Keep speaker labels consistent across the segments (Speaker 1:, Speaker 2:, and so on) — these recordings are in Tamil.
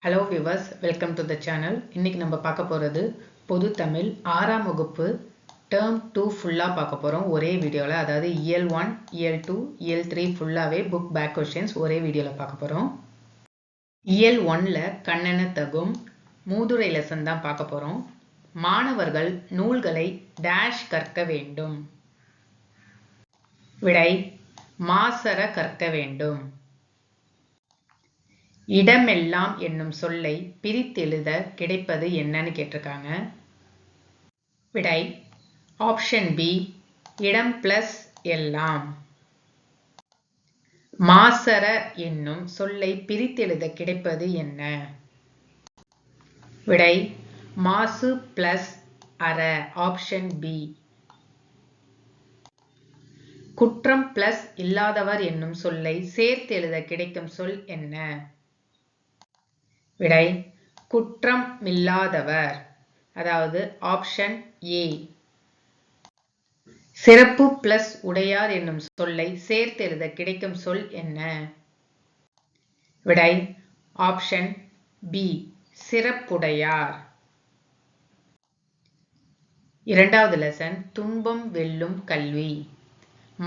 Speaker 1: Hello viewers, welcome to the channel. இன்னைக்கு நம்ம பார்க்க போறது பொது தமிழ் 6ஆம் வகுப்பு term 2 ஃபுல்லா பார்க்க போறோம் ஒரே வீடியோல. அதாவது இயல் 1, இயல் 2, இயல் 3 ஃபுல்லாவே book back questions ஒரே வீடியோல பார்க்க போறோம். இயல் 1ல கண்ணென தகும் மூதுரை லெசன் தான் பார்க்க போறோம். மாணவர்கள் நூல்களை டேஷ் கற்க வேண்டும். விடை மாசற கற்க வேண்டும். இடமெல்லாம் என்னும் சொல்லை பிரித்தெழுத கிடைப்பது என்னன்னு கேட்டிருக்காங்க. விடை ஆப்ஷன் பி இடம் பிளஸ் எல்லாம். மாசற என்னும் சொல்லை பிரித்தெழுத கிடைப்பது என்ன? விடை மாசு பிளஸ் அற. Option B. குற்றம் பிளஸ் இல்லாதவர் என்னும் சொல்லை சேர்த்து எழுத கிடைக்கும் சொல் என்ன? விடை குற்றம் இல்லாதவர். அதாவது ஆப்ஷன் ஏ. சிறப்பு பிளஸ் உடையார் என்னும் சொல்லை சேர்த்து எழுத கிடைக்கும் சொல் என்ன? விடை ஆப்ஷன் பி சிறப்புடையார். இரண்டாவது லெசன் துன்பம் வெல்லும் கல்வி.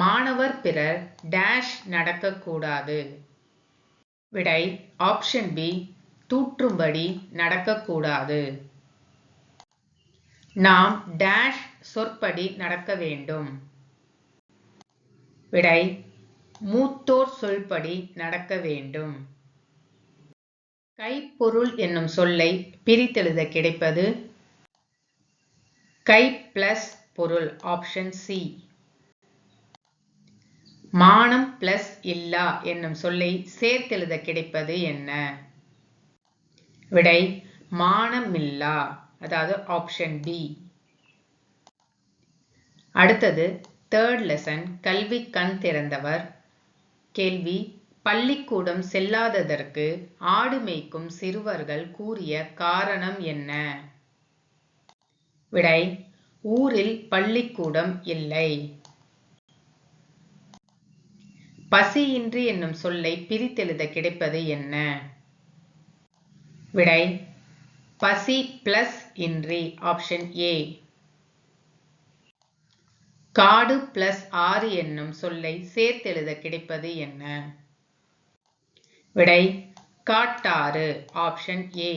Speaker 1: மாணவர் பிறர் டேஷ் நடக்கக்கூடாது. விடை ஆப்ஷன் பி தூற்றும்படி நடக்கக்கூடாது. நாம் டேஷ் சொற்படி நடக்க வேண்டும். விடை மூத்தோர் சொல்படி நடக்க வேண்டும். கைப்பொருள் என்னும் சொல்லை பிரித்தெழுத கிடைப்பது கை பிளஸ் பொருள். Option C. மானம் பிளஸ் இல்லா என்னும் சொல்லை சேர்த்தெழுத கிடைப்பது என்ன? விடை மானமில்லா. அதாவது ஆப்ஷன் பி. அடுத்தது தேர்ட் லெசன் கல்வி கண் திறந்தவர். கேள்வி பள்ளிக்கூடம் செல்லாததற்கு ஆடு மேய்க்கும் சிறுவர்கள் கூறிய காரணம் என்ன? விடை ஊரில் பள்ளிக்கூடம் இல்லை. பசியின்றி என்னும் சொல்லை பிரித்தெழுத கிடைப்பது என்ன? விடை பசி பிளஸ் இன்றி. Option A. காடு பிளஸ் ஆறு என்னும் சொல்லை சேர்த்தெழுத கிடைப்பது என்ன? விடை காட்டாறு. Option A.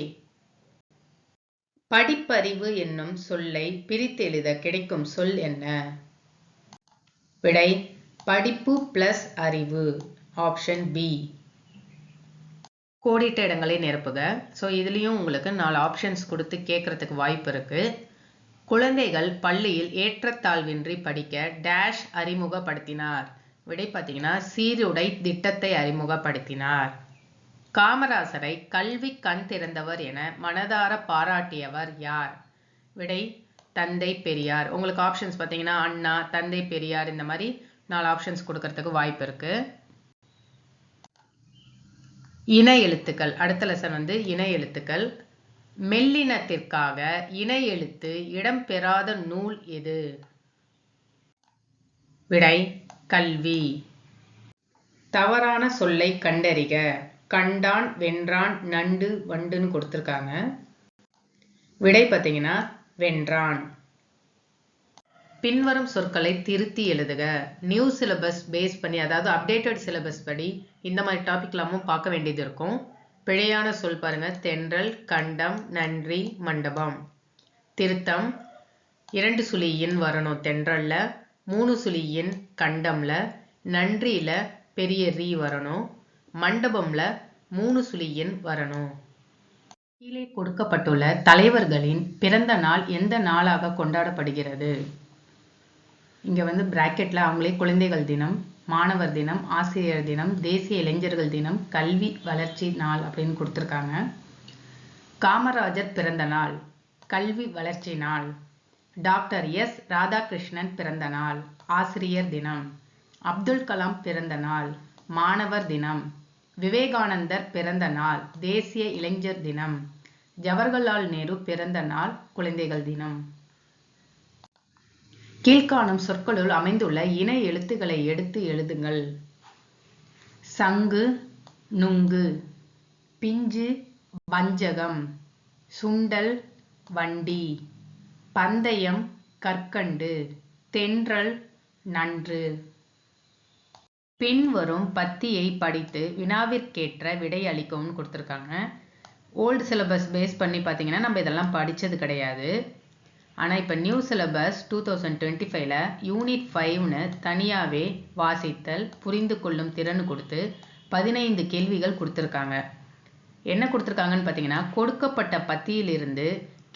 Speaker 1: படிப்பறிவு என்னும் சொல்லை பிரித்தெழுத கிடைக்கும் சொல் என்ன? விடை படிப்பு பிளஸ் அறிவு. Option B. கோடிட்ட இடங்களை நிரப்புக. ஸோ இதுலேயும் உங்களுக்கு 4 ஆப்ஷன்ஸ் கொடுத்து கேட்கறதுக்கு வாய்ப்பு இருக்கு. குழந்தைகள் பள்ளியில் ஏற்றத்தாழ்வின்றி படிக்க டேஷ் அறிமுகப்படுத்தினார். விடை பார்த்தீங்கன்னா சீருடை திட்டத்தை அறிமுகப்படுத்தினார். காமராசரை கல்வி கண் திறந்தவர் என மனதார பாராட்டியவர் யார்? விடை தந்தை பெரியார். உங்களுக்கு ஆப்ஷன்ஸ் பார்த்தீங்கன்னா அண்ணா, தந்தை பெரியார், இந்த மாதிரி 4 ஆப்ஷன்ஸ் கொடுக்கறதுக்கு வாய்ப்பு இருக்கு. இன எழுத்துக்கள். அடுத்த லெசன் இன எழுத்துக்கள். மெல்லினத்திற்காக இன எழுத்து இடம்பெறாத நூல் எது? விடை கல்வி. தவறான சொல்லை கண்டறிக. கண்டான், வென்றான், நண்டு, வண்டுன்னு கொடுத்திருக்காங்க. விடை பார்த்தீங்கன்னா வென்றான். பின்வரும் சொற்களை திருத்தி எழுதுக. நியூ சிலபஸ் பேஸ் பண்ணி, அதாவது அப்டேட்டட் சிலபஸ் படி இந்த மாதிரி டாபிக் எல்லாமும் பார்க்க வேண்டியது இருக்கும். பிழையான சொல் பாருங்க. தென்றல், கண்டம், நன்றி, மண்டபம். திருத்தம் 2 சுழி இன் வரணும் தென்றல்ல, 3 சுழி இன் கண்டம்ல, நன்றியில பெரிய ரீ வரணும், மண்டபம்ல 3 சுழி இன் வரணும். கீழே கொடுக்கப்பட்டுள்ள தலைவர்களின் பிறந்த நாள் எந்த நாளாக கொண்டாடப்படுகிறது? இங்க பிராக்கெட்ல அவங்களே குழந்தைகள் தினம், மாணவர் தினம், ஆசிரியர் தினம், தேசிய இளைஞர்கள் தினம், கல்வி வளர்ச்சி நாள் அப்படின்னு கொடுத்துருக்காங்க. காமராஜர் பிறந்த நாள் கல்வி வளர்ச்சி நாள். டாக்டர் எஸ் ராதாகிருஷ்ணன் பிறந்த நாள் ஆசிரியர் தினம். அப்துல் கலாம் பிறந்த நாள் மாணவர் தினம். விவேகானந்தர் பிறந்த நாள் தேசிய இளைஞர் தினம். ஜவஹர்லால் நேரு பிறந்த நாள் குழந்தைகள் தினம். கீழ்காணும் சொற்களுள் அமைந்துள்ள இன எழுத்துக்களை எடுத்து எழுதுங்கள். சங்கு, நுங்கு, பிஞ்சு, வஞ்சகம், சுண்டல் வண்டி, பந்தயம் கற்கண்டு, தென்றல் நன்று. பின்வரும் பத்தியை படித்து வினாவிற்கேற்ற விடை அளிக்கவும் கொடுத்துருக்காங்க. ஓல்டு சிலபஸ் பேஸ் பண்ணி பார்த்தீங்கன்னா நம்ம இதெல்லாம் படித்தது கிடையாது. ஆனால் இப்போ நியூ சிலபஸ் 2025ல் யூனிட் 5ன்னு தனியாகவே வாசித்தல் புரிந்து கொள்ளும் திறன் கொடுத்து 15 கேள்விகள் கொடுத்துருக்காங்க. என்ன கொடுத்துருக்காங்கன்னு பார்த்தீங்கன்னா, கொடுக்கப்பட்ட பத்தியிலிருந்து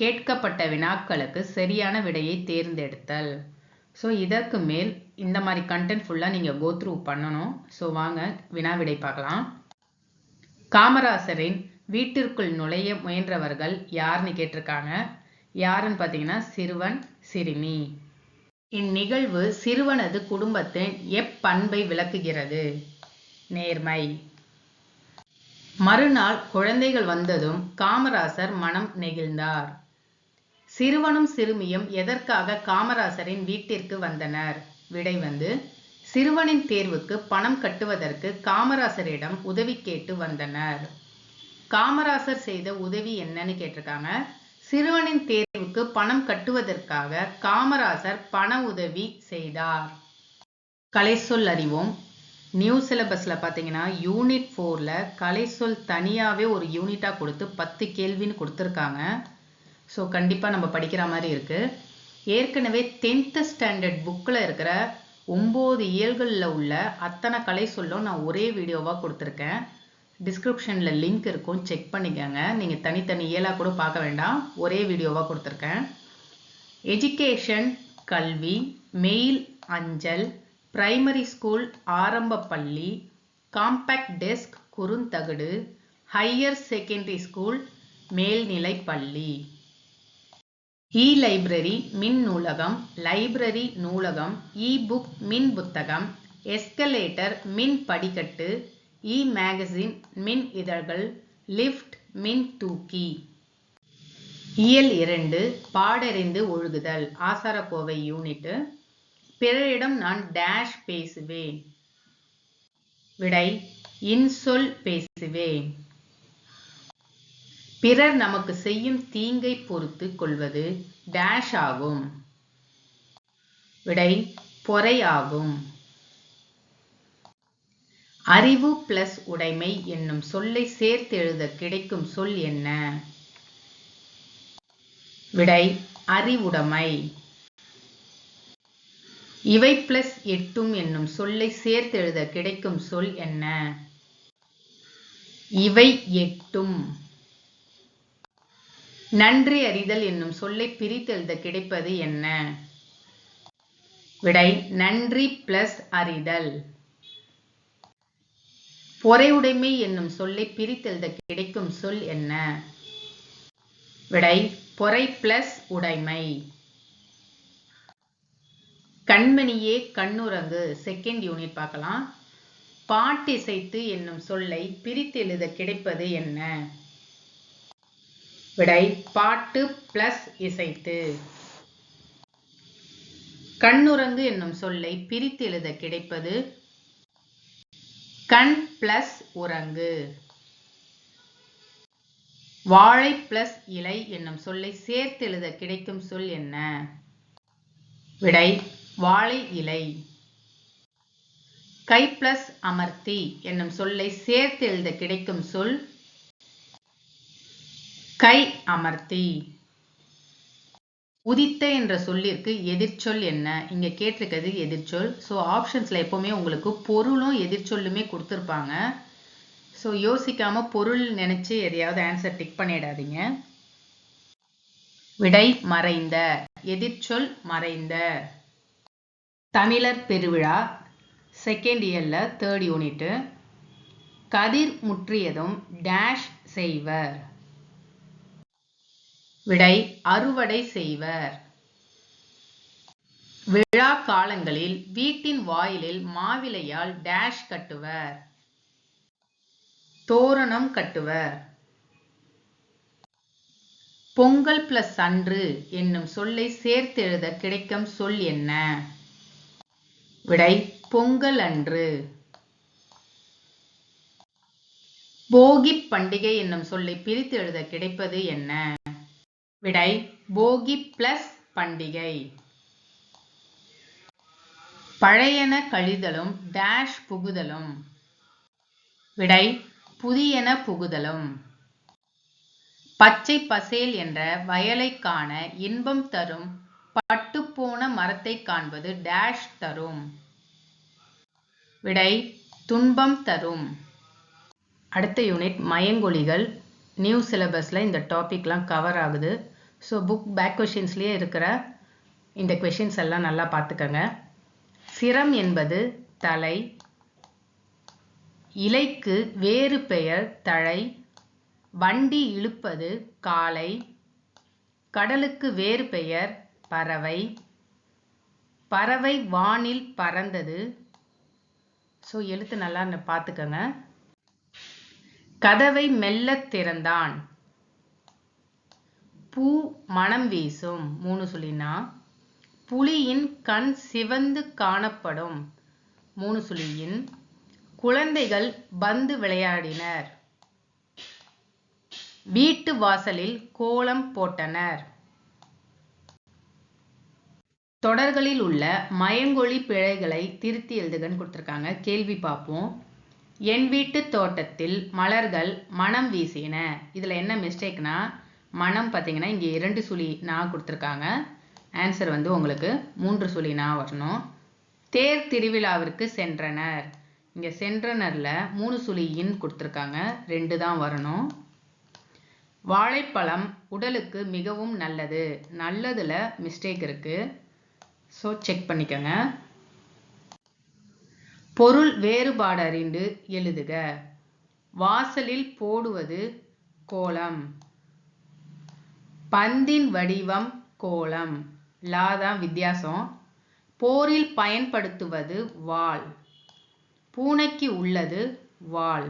Speaker 1: கேட்கப்பட்ட வினாக்களுக்கு சரியான விடையை தேர்ந்தெடுத்தல். ஸோ இதற்கு மேல் இந்த மாதிரி கண்டென்ட் ஃபுல்லாக நீங்கள் கோ த்ரூ பண்ணணும். ஸோ வாங்க வினா விடை பார்க்கலாம். காமராசரின் வீட்டிற்குள் நுழைய முயன்றவர்கள் யாருன்னு கேட்டிருக்காங்க. யாருன்னு பார்த்தீங்கன்னா சிறுவன் சிறுமி. இந்நிகழ்வு சிறுவனது குடும்பத்தின் எப்பண்பை விளக்குகிறது? நேர்மை. மறுநாள் குழந்தைகள் வந்ததும் காமராசர் மனம் நெகிழ்ந்தார். சிறுவனும் சிறுமியும் எதற்காக காமராசரின் வீட்டிற்கு வந்தனர்? விடை சிறுவனின் தேர்வுக்கு பணம் கட்டுவதற்கு காமராசரிடம் உதவி கேட்டு வந்தனர். காமராசர் செய்த உதவி என்னன்னு கேட்டிருக்காங்க. சிறுவனின் தேர்வுக்கு பணம் கட்டுவதற்காக காமராசர் பண உதவி செய்தார். கலைச்சொல் அறிவோம். நியூ சிலபஸில் பார்த்தீங்கன்னா யூனிட் 4ல் கலைச்சொல் தனியாகவே ஒரு யூனிட்டாக கொடுத்து 10 கேள்வின்னு கொடுத்துருக்காங்க. ஸோ கண்டிப்பாக நம்ம படிக்கிற மாதிரி இருக்குது. ஏற்கனவே 10th ஸ்டாண்டர்ட் புக்கில் இருக்கிற 9 இயல்களில் உள்ள அத்தனை கலைச்சொல்லும் நான் ஒரே வீடியோவாக கொடுத்துருக்கேன். டிஸ்கிரிப்ஷனில் லிங்க் இருக்கும், செக் பண்ணிக்கோங்க. நீங்கள் தனித்தனி இயலாக கூட பார்க்க வேண்டாம், ஒரே வீடியோவாக கொடுத்துருக்கேன். எஜுகேஷன் கல்வி, மெயில் அஞ்சல், பிரைமரி ஸ்கூல் ஆரம்ப பள்ளி, காம்பேக்ட் டெஸ்க் குறுந்தகடு, ஹையர் செகண்டரி ஸ்கூல் மேல்நிலை பள்ளி. இ லைப்ரரி மின் நூலகம், லைப்ரரி நூலகம், இ புக் மின் புத்தகம், எஸ்கலேட்டர் மின் படிக்கட்டு, இ மேகசின் மின் இதழ்கள், லிஃப்ட் மின் தூக்கி. இயல் 2 பாடறிந்து ஒழுகுதல் ஆசாரக்கோவை யூனிட். பிறரிடம் நான் டேஷ் பேசுவேன். விடை இன்சொல் பேசுவேன். பிறர் நமக்கு செய்யும் தீங்கை பொறுத்து கொள்வது டேஷ் ஆகும். விடை பொறை ஆகும். அறிவு பிளஸ் உடைமை என்னும் சொல்லை சேர்த்து எழுத கிடைக்கும் சொல் என்ன? விடை அறிவுடைமை. இவை பிளஸ் எட்டும் என்னும் சொல்லை சேர்த்து எழுத கிடைக்கும் சொல் என்ன? இவை எட்டும். நன்றி அறிதல் என்னும் சொல்லை பிரித்து எழுத கிடைப்பது என்ன? விடை நன்றி பிளஸ் அறிதல். பொறையுடைமை என்னும் சொல்லை பிரித்து எழுத கிடைக்கும் சொல் என்ன? விடை பொறை பிளஸ் உடைமை. கண்மணியே கண்ணுறங்கு செகண்ட் யூனிட் பார்க்கலாம். பாட்டிசைத்து என்னும் சொல்லை பிரித்து எழுத கிடைப்பது என்ன? விடை பாட்டு பிளஸ் இசைத்து. கண்ணுறங்கு என்னும் சொல்லை பிரித்து எழுத கிடைப்பது கண் பிளஸ் உறங்கு. வாழை பிளஸ் இலை என்னும் சொல்லை சேர்த்து எழுத கிடைக்கும் சொல் என்ன? விடை வாழை இலை. கை பிளஸ் அமர்த்தி என்னும் சொல்லை சேர்த்து எழுத கிடைக்கும் சொல் கை அமர்த்தி. உதித்த என்ற சொல்லிற்கு எதிர்ச்சொல் என்ன? இங்க கேட்டிருக்கிறது எதிர்ச்சொல். ஸோ ஆப்ஷன்ஸ்ல எப்பவுமே உங்களுக்கு பொருளும் எதிர்ச்சொல்லுமே கொடுத்துருப்பாங்க. ஸோ யோசிக்காம பொருள் நினைச்சு எதையாவது ஆன்சர் டிக் பண்ணிடாதீங்க. விடை மறைந்த. எதிர்ச்சொல் மறைந்த. தமிழர் பெருவிழா செகண்ட் இயர்ல 3rd யூனிட். கதிர் முற்றியதும் டேஷ் செய்வர். விடை அறுவடை செய்வர். விழா காலங்களில் வீட்டின் வாயிலில் மாவிலையால் டேஷ் கட்டுவர். தோரணம் கட்டுவர். பொங்கல் பிளஸ் அன்று என்னும் சொல்லை சேர்த்து எழுத கிடைக்கும் சொல் என்ன? விடை பொங்கல் அன்று. போகி பண்டிகை என்னும் சொல்லை பிரித்து எழுத கிடைப்பது என்ன? விடை போகி பிளஸ் பண்டிகை. பழையன கழிதலும் டேஷ் புகுதலும். விடை புதியன புகுதலும். பச்சை பசேல் என்ற வயலை காண இன்பம் தரும் பட்டுப்போன மரத்தை காண்பது டேஷ் தரும். விடை துன்பம் தரும். அடுத்த யூனிட் மயங்கொலிகள். நியூ சிலபஸ்ல இந்த டாபிக்லாம் கவர் ஆகுது. ஸோ புக் பேக் கொஷின்ஸ்லேயே இருக்கிற இந்த கொஷின்ஸ் எல்லாம் நல்லா பார்த்துக்கங்க. சிரம் என்பது தலை. இலைக்கு வேறு பெயர் தழை. வண்டி இழுப்பது காலை. கடலுக்கு வேறு பெயர் பறவை. பறவை வானில் பறந்தது. ஸோ எழுத்து நல்லா பார்த்துக்கங்க. கதவை மெல்ல திறந்தான். பூ மனம் வீசும் 3 சுழினா. புலியின் கண் சிவந்து காணப்படும் 3 சுழியின். குழந்தைகள் பந்து விளையாடினர். வீட்டு வாசலில் கோலம் போட்டனர். தொடர்களில் உள்ள மயங்கொலி பிழைகளை திருத்தி எழுதுகன்னு கொடுத்துருக்காங்க. கேள்வி பார்ப்போம். என் வீட்டு தோட்டத்தில் மலர்கள் மனம் வீசின. இதில் என்ன மிஸ்டேக்னா மனம் பார்த்தீங்கன்னா இங்கே 2 சுழி நான் கொடுத்துருக்காங்க. ஆன்சர் வந்து உங்களுக்கு 3 சுழி நான் வரணும். தேர் திருவிழாவிற்கு சென்றனர். இங்கே சென்றனர்ல 3 சுழி இன் கொடுத்துருக்காங்க. 2 தான் வரணும். வாழைப்பழம் உடலுக்கு மிகவும் நல்லது. நல்லதுல மிஸ்டேக் இருக்கு. ஸோ செக் பண்ணிக்கோங்க. பொருள் வேறுபாடு அறிந்து எழுதுக. வாசலில் போடுவது கோலம். பந்தின் வடிவம் கோலம். லா தான் வித்தியாசம். போரில் பயன்படுத்துவது வாள். பூனைக்கு உள்ளது வாள்.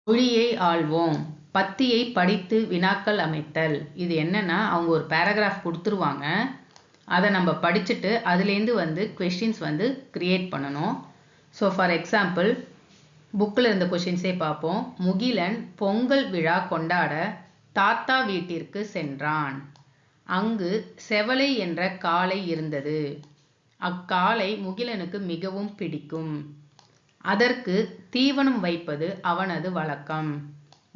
Speaker 1: மொழியை ஆள்வோம். பத்தியை படித்து வினாக்கள் அமைத்தல். இது என்னன்னா அவங்க ஒரு பேராகிராஃப் கொடுத்துருவாங்க. அதை நம்ம படிச்சுட்டு அதுலேருந்து வந்து கொஸ்டின்ஸ் வந்து கிரியேட் பண்ணணும். ஸோ ஃபார் எக்ஸாம்பிள் புக்கில் இருந்த கொஷின்ஸே பார்ப்போம். முகிலன் பொங்கல் விழா கொண்டாட தாத்தா வீட்டிற்கு சென்றான். அங்கு செவலை என்ற காளை இருந்தது. அக்காளை முகிலனுக்கு மிகவும் பிடிக்கும். அதற்கு தீவனம் வைப்பது அவனது வழக்கம்.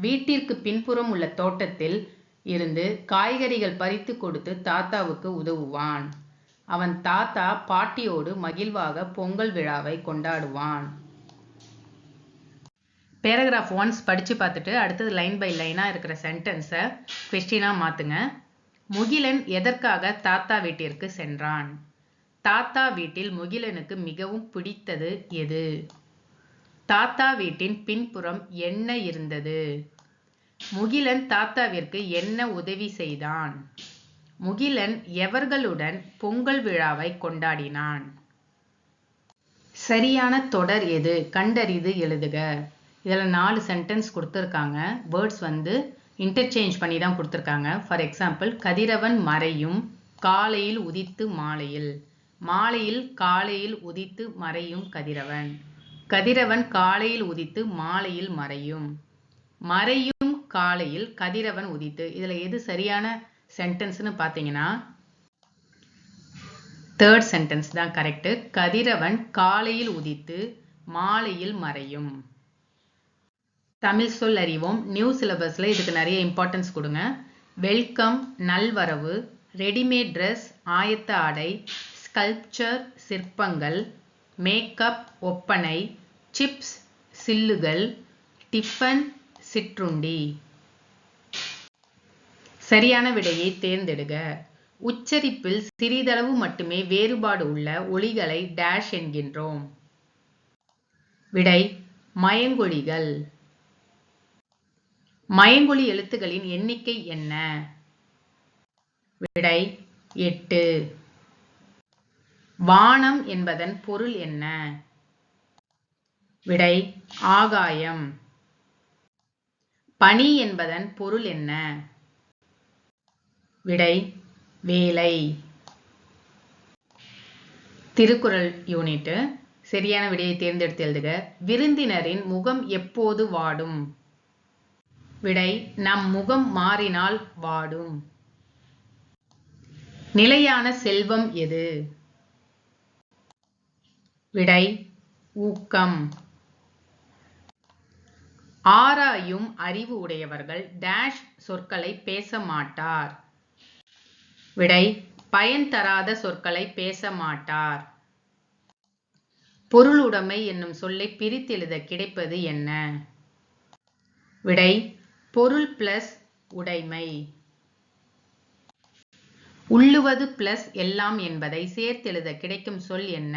Speaker 1: வீட்டிற்கு பின்புறம் உள்ள தோட்டத்தில் இருந்து காய்கறிகள் பறித்து கொடுத்து தாத்தாவுக்கு உதவுவான். அவன் தாத்தா பாட்டியோடு மகிழ்வாக பொங்கல் விழாவை கொண்டாடுவான். பேராகிராஃப் ஒன்ஸ் படித்து பார்த்துட்டு அடுத்தது லைன் பை லைனாக இருக்கிற சென்டென்ஸை கொஸ்டினாக மாற்றுங்க. முகிலன் எதற்காக தாத்தா வீட்டிற்கு சென்றான்? தாத்தா வீட்டில் முகிலனுக்கு மிகவும் பிடித்தது எது? தாத்தா வீட்டின் பின்புறம் என்ன இருந்தது? முகிலன் தாத்தாவிற்கு என்ன உதவி செய்தான்? முகிலன் எவர்களுடன் பொங்கல் விழாவை கொண்டாடினான்? சரியான தொடர் எது? கண்டறிந்து எழுதுக. இதில் 4 சென்டென்ஸ் கொடுத்துருக்காங்க. வேர்ட்ஸ் வந்து இன்டர்சேஞ்ச் பண்ணி தான் கொடுத்துருக்காங்க. ஃபார் எக்ஸாம்பிள் கதிரவன் மறையும் காலையில் உதித்து மாலையில். மாலையில் காலையில் உதித்து மறையும் கதிரவன். கதிரவன் காலையில் உதித்து மாலையில் மறையும். மறையும் காலையில் கதிரவன் உதித்து. இதில் எது சரியான சென்டென்ஸ்னு பார்த்தீங்கன்னா தேர்ட் சென்டென்ஸ் தான் கரெக்ட். கதிரவன் காலையில் உதித்து மாலையில் மறையும். தமிழ் சொல் அறிவோம். நியூ சிலபஸ்ல இதுக்கு நிறைய இம்பார்ட்டன்ஸ் கொடுங்க. வெல்கம் நல்வரவு, ரெடிமேட் ட்ரெஸ் ஆயத்த ஆடை, ஸ்கல்ப்சர் சிற்பங்கள், மேக்கப் ஒப்பனை, சிப்ஸ் சில்லுகள், டிஃபன் சிற்றுண்டி. சரியான விடையை தேர்ந்தெடுக. உச்சரிப்பில் சிறிதளவு மட்டுமே வேறுபாடு உள்ள ஒலிகளை டேஷ் என்கின்றோம். விடை மயங்கொலிகள். மயங்கொலி எழுத்துக்களின் எண்ணிக்கை என்ன? விடை 8. வானம் என்பதன் பொருள் என்ன? விடை ஆகாயம். பனி என்பதன் பொருள் என்ன? விடை வேலை. திருக்குறள் யூனிட். சரியான விடையை தேர்ந்தெடுத்து எழுதுக. விருந்தினரின் முகம் எப்போது வாடும்? விடை நம் முகம் மாறினால் வாடும். நிலையான செல்வம் எது? விடை ஊக்கம். ஆராயும் அறிவு உடையவர்கள் டேஷ் சொற்களை பேச மாட்டார். விடை பயன் தராத சொற்களை பேச மாட்டார். பொருளுடைமை என்னும் சொல்லை பிரித்தெழுத கிடைப்பது என்ன? விடை பொருள் பிளஸ் உடைமை. உள்ளுவது பிளஸ் எல்லாம் என்பதை சேர்த்தெழுத கிடைக்கும் சொல் என்ன?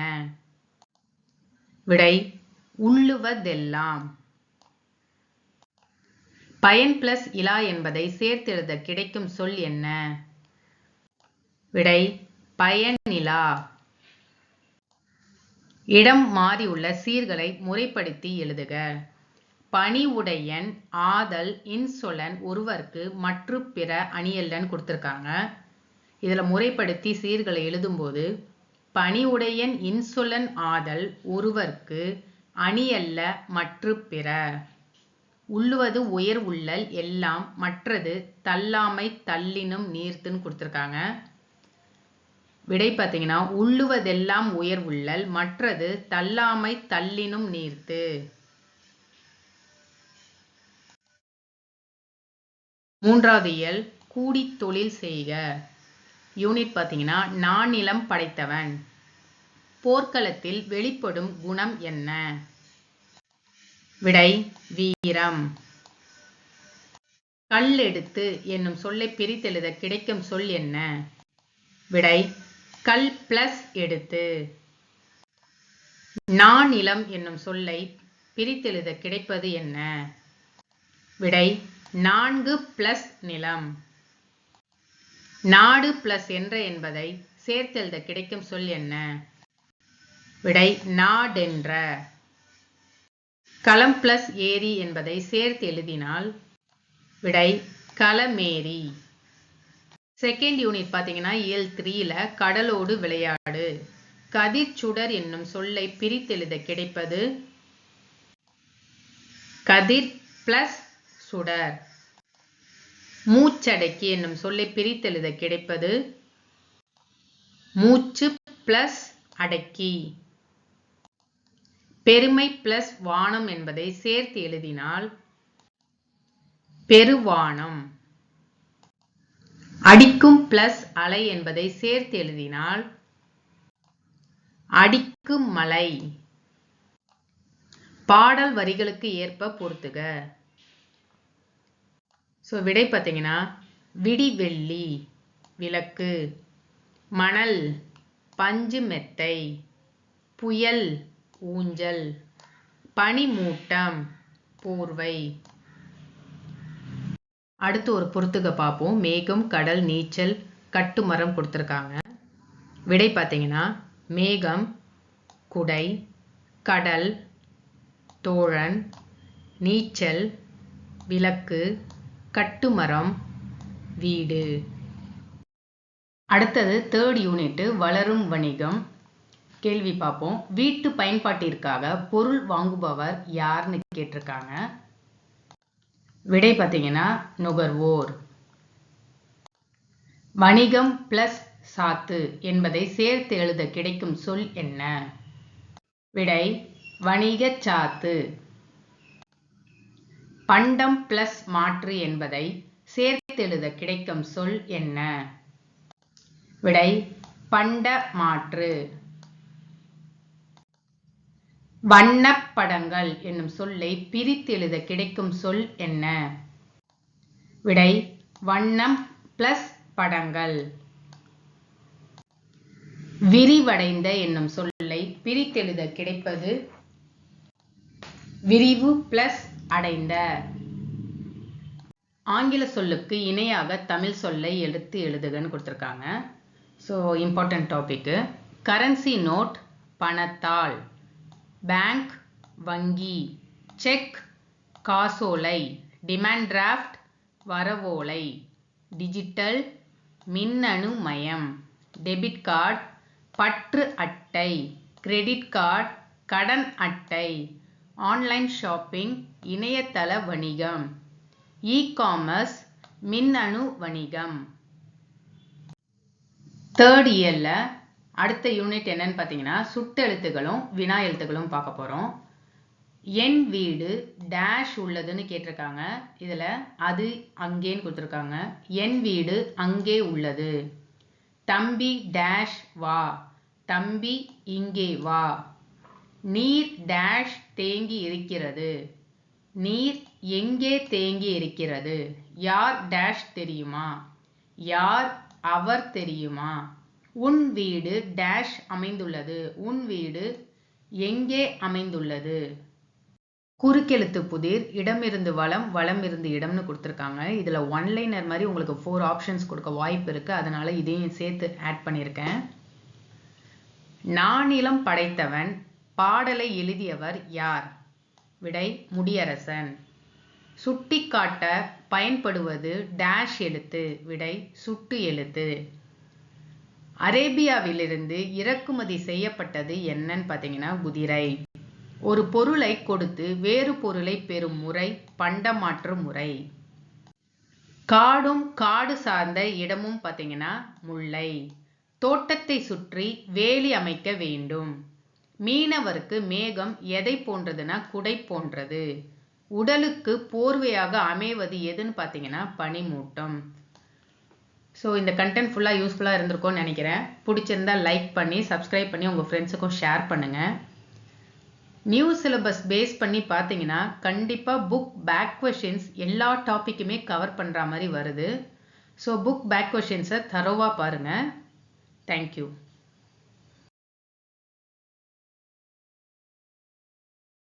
Speaker 1: விடை உள்ளுவதெல்லாம். பயன் பிளஸ் இலா என்பதை சேர்த்தெழுத கிடைக்கும் சொல் என்ன? விடை பயனிலா. இடம் மாறியுள்ள சீர்களை முறைப்படுத்தி எழுதுக. பணிவுடையன் ஆதல் இன்சொலன் ஒருவர்க்கு மற்று பிற அணியல்லன் கொடுத்துருக்காங்க. இதுல முறைப்படுத்தி சீர்களை எழுதும்போது பணிவுடையன் இன்சொலன் ஆதல் ஒருவர்க்கு அணியல்ல மற்று பிற. உள்ளுவது உயர் உள்ளல் எல்லாம் மற்றது தள்ளாமை தள்ளினும் நீர்த்துன்னு கொடுத்துருக்காங்க. விடை பார்த்தீங்கன்னா உள்ளுவதெல்லாம் உயர் உள்ளல் மற்றது தள்ளாமை தள்ளினும் நீர்த்து. மூன்றாவது இயல் கூடி தொழில் செய்க. யூனிட் பார்த்தீங்கன்னா நானிலம் படைத்தவன். போர்க்களத்தில் வெளிப்படும் குணம் என்ன? விடை வீரம். கல்லெடுத்து என்னும் சொல்லை பிரித்தெழுத கிடைக்கும் சொல் என்ன? விடை கல் பிளஸ் எடுத்து. நானிலம் என்னும் சொல்லை பிரித்தெழுத கிடைப்பது என்ன? விடை நான்கு பிளஸ் நிலம். நாடு பிளஸ் என்ற என்பதை சேர்த்தெழுத கிடைக்கும் சொல் என்ன? விடை நாடென்ற. களம் பிளஸ் ஏரி என்பதை சேர்த்து எழுதினால் விடை களமேரி. செகண்ட் யூனிட் பார்த்தீங்கன்னா இயல் 3ல கடலோடு விளையாடு. கதிர் சுடர் என்னும் சொல்லை பிரித்தெழுத கிடைப்பது கதிர் பிளஸ் சுடர். மூச்சடக்கி என்னும் சொல்லை பிரித்தெழுத கிடைப்பது மூச்சு பிளஸ் அடக்கி. பெருமை பிளஸ் வானம் என்பதை சேர்த்து எழுதினால் பெருவானம். அடிக்கும் பிளஸ் அலை என்பதை சேர்த்து எழுதினால் அடிக்கும் மலை. பாடல் வரிகளுக்கு ஏற்ப பொறுத்துக. விடை பார்த்தீங்கன்னா விடிவெள்ளி விளக்கு, மணல் பஞ்சு மெத்தை, புயல் ஊஞ்சல், பனிமூட்டம் போர்வை. அடுத்து ஒரு பொறுத்துக பார்ப்போம். மேகம் கடல் நீச்சல் கட்டுமரம் கொடுத்துருக்காங்க. விடை பார்த்தீங்கன்னா மேகம் குடை, கடல் தோழன், நீச்சல் விளக்கு, கட்டுமரம் வீடு. அடுத்தது தேர்ட் யூனிட் வளரும் வணிகம். கேள்வி பார்ப்போம். வீட்டு பயன்பாட்டிற்காக பொருள் வாங்குபவர் யாருன்னு கேட்டிருக்காங்க. விடை பார்த்தீங்கன்னா நுகர்வோர். வணிகம் பிளஸ் சாத்து என்பதை சேர்த்து எழுத கிடைக்கும் சொல் என்ன? விடை வணிக சாத்து. பண்டம் பிளஸ் மாற்று என்பதை சேர்த்து எழுத கிடைக்கும் சொல் என்ன? விடை பண்ட மாற்று. வண்ணப்படங்கள் என்னும் சொல்லை பிரித்து எழுத கிடைக்கும் சொல் என்ன? விடை வண்ணம் பிளஸ் படங்கள். விரிவடைந்த என்னும் சொல்லை பிரித்தெழுத கிடைப்பது விரிவு பிளஸ் அடைந்த. ஆங்கில சொல்லுக்கு இணையாக தமிழ் சொல்லை எடுத்து எழுதுகன்னு கொடுத்துருக்காங்க. So important topic. Currency note பணத்தாள், பேங்க் வங்கி, செக் காசோலை, டிமாண்ட் டிராஃப்ட் வரவோலை, டிஜிட்டல் மின்னணு மயம், டெபிட் கார்டு பற்று அட்டை, கிரெடிட் கார்டு கடன் அட்டை, ஆன்லைன் ஷாப்பிங், இணையதள வணிகம், இ-காமர்ஸ், மின்னணு வணிகம். தேர்ட் இயர்ல அடுத்த யூனிட் என்னன்னு பார்த்தீங்கன்னா சுட்டெழுத்துகளும் வினா எழுத்துகளும் பார்க்க போறோம். என் வீடு டேஷ் உள்ளதுன்னு கேட்டிருக்காங்க. இதுல அது அங்கேன்னு கொடுத்துருக்காங்க. என் வீடு அங்கே உள்ளது. தம்பி டேஷ் வா, தம்பி இங்கே வா. நீர் டேஷ் தேங்கி இருக்கிறது, நீர் எங்கே தேங்கி இருக்கிறது. யார் டேஷ் தெரியுமா, யார் அவர் தெரியுமா. உன் வீடு டேஷ் அமைந்துள்ளது, உன் வீடு எங்கே அமைந்துள்ளது. குறுக்கெழுத்து புதிர், இடமிருந்து வலம், வலமிருந்து இடம்னு கொடுத்துருக்காங்க. இதுல ஒன்லைனர் மாதிரி உங்களுக்கு 4 ஆப்ஷன்ஸ் கொடுக்க வாய்ப்பு இருக்கு, அதனால இதையும் சேர்த்து ஆட் பண்ணியிருக்கேன். நானிலம் படைத்தவன், பாடலை எழுதியவர் யார். விடை முடியரசன். சுட்டிக்காட்ட பயன்படுவது டேஷ் எழுத்து. விடை சுட்டு எழுத்து. அரேபியாவிலிருந்து இறக்குமதி செய்யப்பட்டது என்னன்னு பார்த்தீங்கன்னா குதிரை. ஒரு பொருளை கொடுத்து வேறு பொருளை பெறும் முறை பண்டமாற்று முறை. காடும் காடு சார்ந்த இடமும் பார்த்தீங்கன்னா முல்லை. தோட்டத்தை சுற்றி வேலி அமைக்க வேண்டும். மீனவருக்கு மேகம் எதை போன்றதுன்னா குடை போன்றது. உடலுக்கு போர்வையாக அமைவது எதுன்னு பார்த்தீங்கன்னா பனிமூட்டம். ஸோ இந்த கண்டென்ட் ஃபுல்லாக யூஸ்ஃபுல்லாக இருந்திருக்கும்னு நினைக்கிறேன். பிடிச்சிருந்தா லைக் பண்ணி சப்ஸ்கிரைப் பண்ணி உங்கள் ஃப்ரெண்ட்ஸுக்கும் ஷேர் பண்ணுங்கள். நியூ சிலபஸ் பேஸ் பண்ணி பார்த்தீங்கன்னா கண்டிப்பாக புக் பேக் கொஷின்ஸ் எல்லா டாப்பிக்குமே கவர் பண்ணுற மாதிரி வருது. ஸோ புக் பேக் கொஷின்ஸை தரோவாக பாருங்கள். தேங்க்யூ.